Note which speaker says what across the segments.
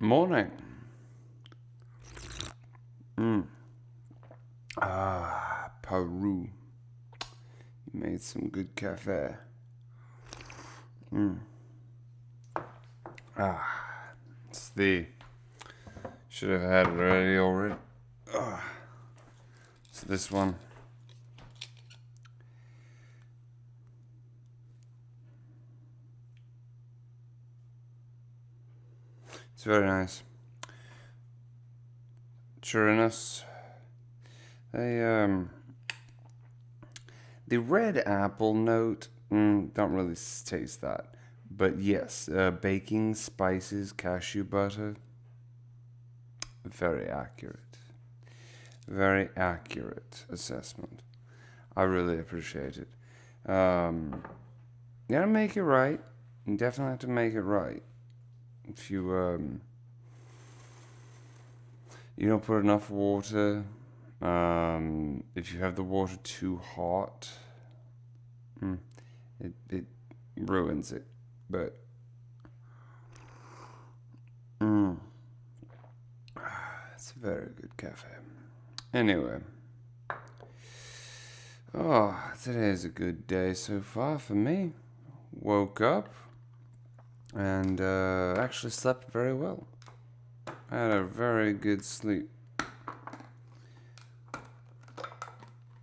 Speaker 1: Morning. Peru. You made some good cafe. It's the. Should have had it already. So this one. It's very nice. Chirinos. They the red apple note. Don't really taste that. But yes, baking spices, cashew butter. Very accurate. Very accurate assessment. I really appreciate it. You gotta make it right. You definitely have to make it right. If you don't put enough water, if you have the water too hot, it ruins it. But it's a very good cafe. Anyway, today is a good day so far for me. Woke up and actually slept very well. I had a very good sleep.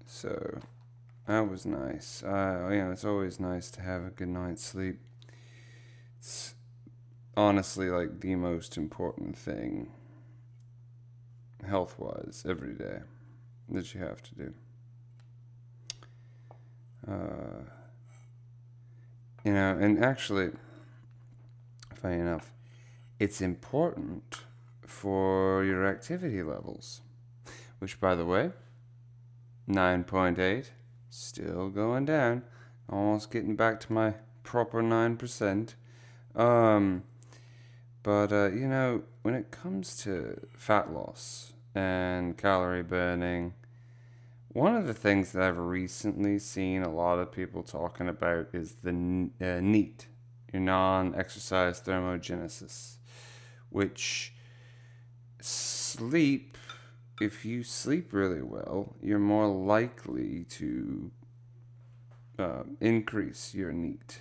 Speaker 1: So that was nice. It's always nice to have a good night's sleep. It's honestly like the most important thing, health-wise, every day that you have to do. And actually, funny enough, it's important for your activity levels, which, by the way, 9.8, still going down, almost getting back to my proper 9%. When it comes to fat loss and calorie burning, one of the things that I've recently seen a lot of people talking about is the NEAT, your non-exercise thermogenesis, which if you sleep really well, you're more likely to increase your NEAT.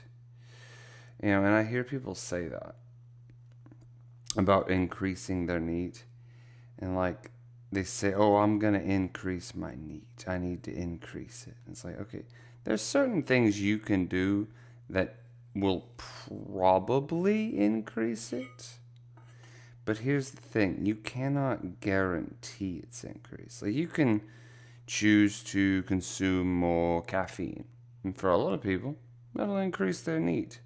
Speaker 1: And I hear people say that about increasing their NEAT, and like they say, "Oh, I'm gonna increase my NEAT. I need to increase it." And it's like, okay, there's certain things you can do that will probably increase it. But here's the thing, you cannot guarantee its increase. Like, you can choose to consume more caffeine. And for a lot of people, that'll increase their NEAT.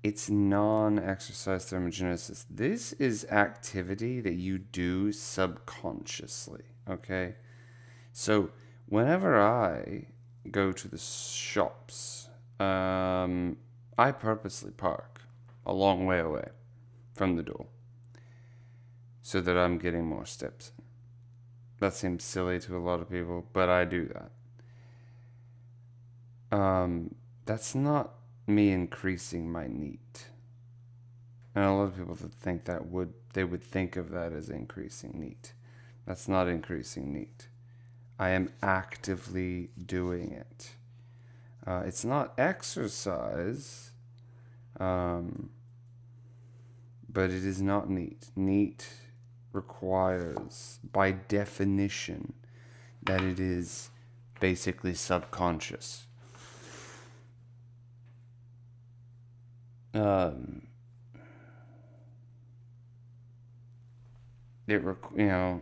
Speaker 1: It's non-exercise thermogenesis. This is activity that you do subconsciously, okay? So whenever I go to the shops, I purposely park a long way away from the door so that I'm getting more steps in. That seems silly to a lot of people, but I do that. That's not me increasing my NEAT. And a lot of people think they would think of that as increasing NEAT. That's not increasing NEAT. I am actively doing it. It's not exercise, but it is not NEAT. NEAT requires, by definition, that it is basically subconscious.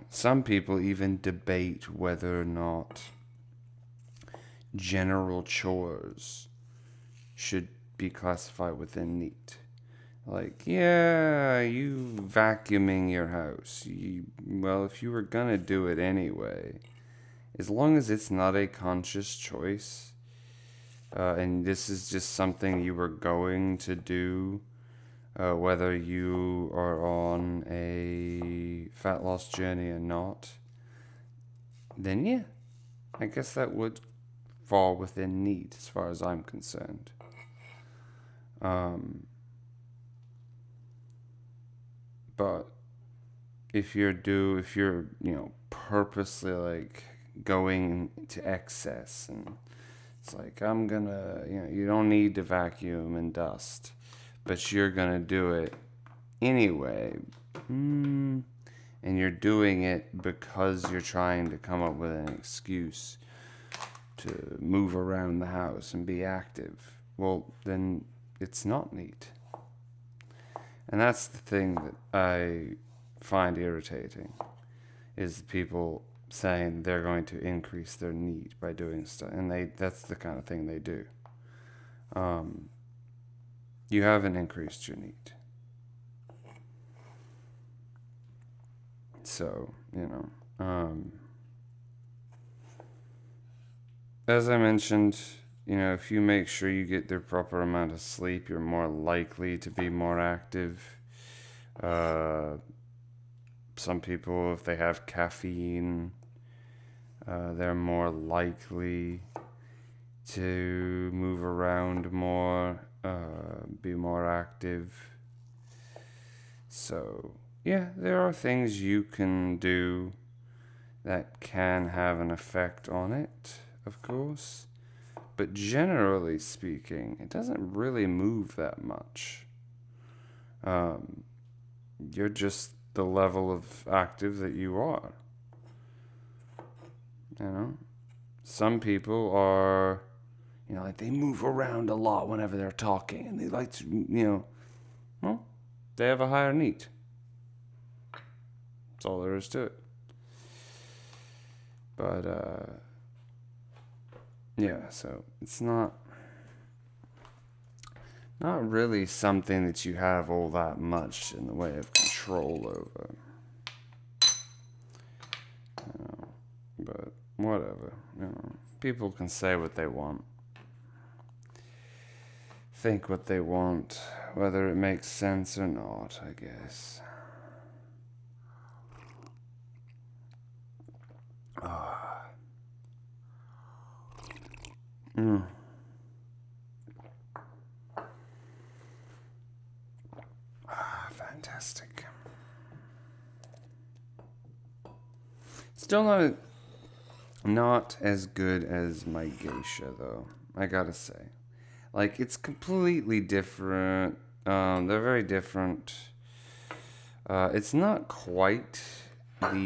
Speaker 1: Some people even debate whether or not general chores should be classified within NEAT. Like, yeah, you vacuuming your house. If you were gonna do it anyway, as long as it's not a conscious choice, and this is just something you were going to do, whether you are on a fat loss journey or not, then yeah, I guess that would fall within NEAT as far as I'm concerned. But if you're purposely like going to excess, and it's like, you don't need to vacuum and dust, but you're gonna do it anyway. And you're doing it because you're trying to come up with an excuse to move around the house and be active. Well, then it's not neat. And that's the thing that I find irritating, is people saying they're going to increase their need by doing stuff. And that's the kind of thing they do. You haven't increased your need. So, as I mentioned, if you make sure you get the proper amount of sleep, you're more likely to be more active. Some people, if they have caffeine, they're more likely to move around more, be more active. So, yeah, there are things you can do that can have an effect on it, of course. But generally speaking, it doesn't really move that much. You're just the level of active that you are. Some people are, like they move around a lot whenever they're talking, and they like to, they have a higher need. That's all there is to it. But, yeah, so it's not really something that you have all that much in the way of control over. But whatever, people can say what they want, think what they want, whether it makes sense or not, I guess. Fantastic. Still not as good as my geisha, though, I gotta say. Like, it's completely different. They're very different. It's not quite that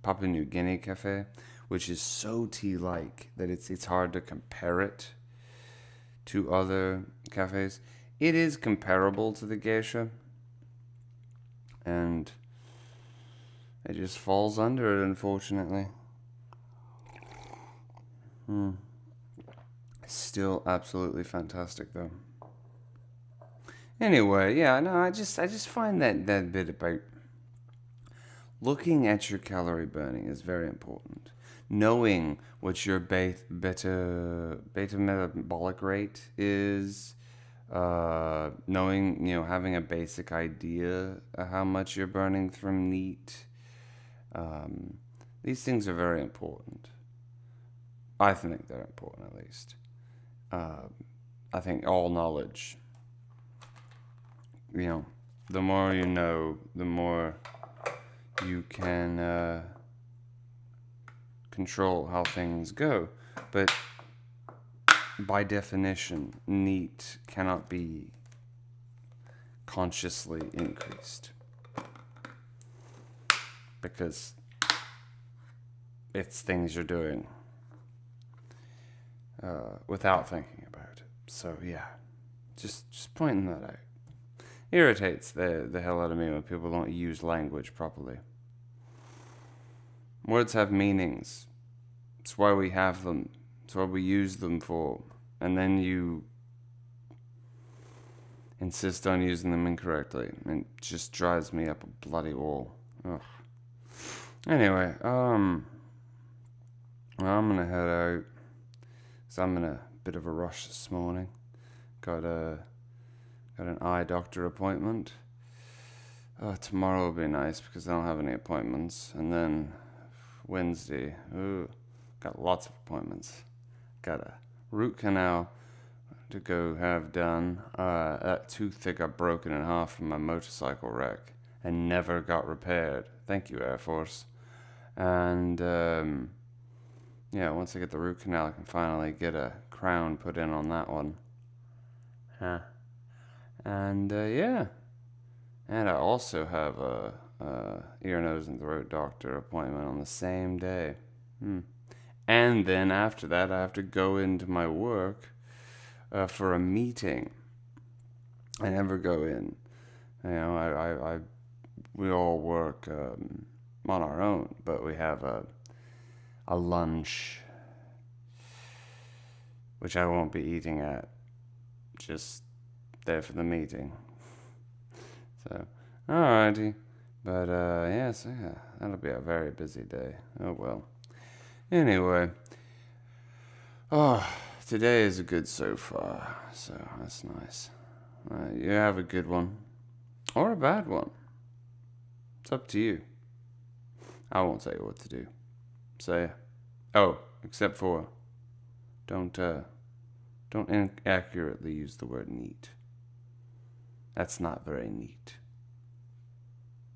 Speaker 1: Papua New Guinea cafe, which is so tea-like that it's hard to compare it to other cafes. It is comparable to the geisha, and it just falls under it, unfortunately. Still absolutely fantastic, though. Anyway, yeah, no, I just find that bit about looking at your calorie burning is very important. Knowing what your beta metabolic rate is, knowing, having a basic idea of how much you're burning from NEAT. These things are very important. I think they're important, at least. I think all knowledge, the more you know, the more you can control how things go. But by definition, NEAT cannot be consciously increased, because it's things you're doing without thinking about it. So yeah, just pointing that out. Irritates the hell out of me when people don't use language properly. Words have meanings. It's why we have them. It's what we use them for. And then you insist on using them incorrectly. It just drives me up a bloody wall. Ugh. Anyway, I'm gonna head out. So I'm in a bit of a rush this morning. Got an eye doctor appointment. Tomorrow will be nice because I don't have any appointments. And then Wednesday, got lots of appointments. Got a root canal to go have done. That tooth that got broken in half from my motorcycle wreck and never got repaired. Thank you, Air Force. And yeah, once I get the root canal, I can finally get a crown put in on that one. Huh. And yeah, and I also have a ear, nose, and throat doctor appointment on the same day. And then after that, I have to go into my work for a meeting. I never go in. You know, we all work on our own, but we have a lunch, which I won't be eating at. Just there for the meeting. So, alrighty. But, yes, yeah, that'll be a very busy day. Oh, well. Anyway. Oh, today is good so far. So, that's nice. You have a good one. Or a bad one. It's up to you. I won't tell you what to do. Say, oh, except for, don't inaccurately use the word neat. That's not very neat.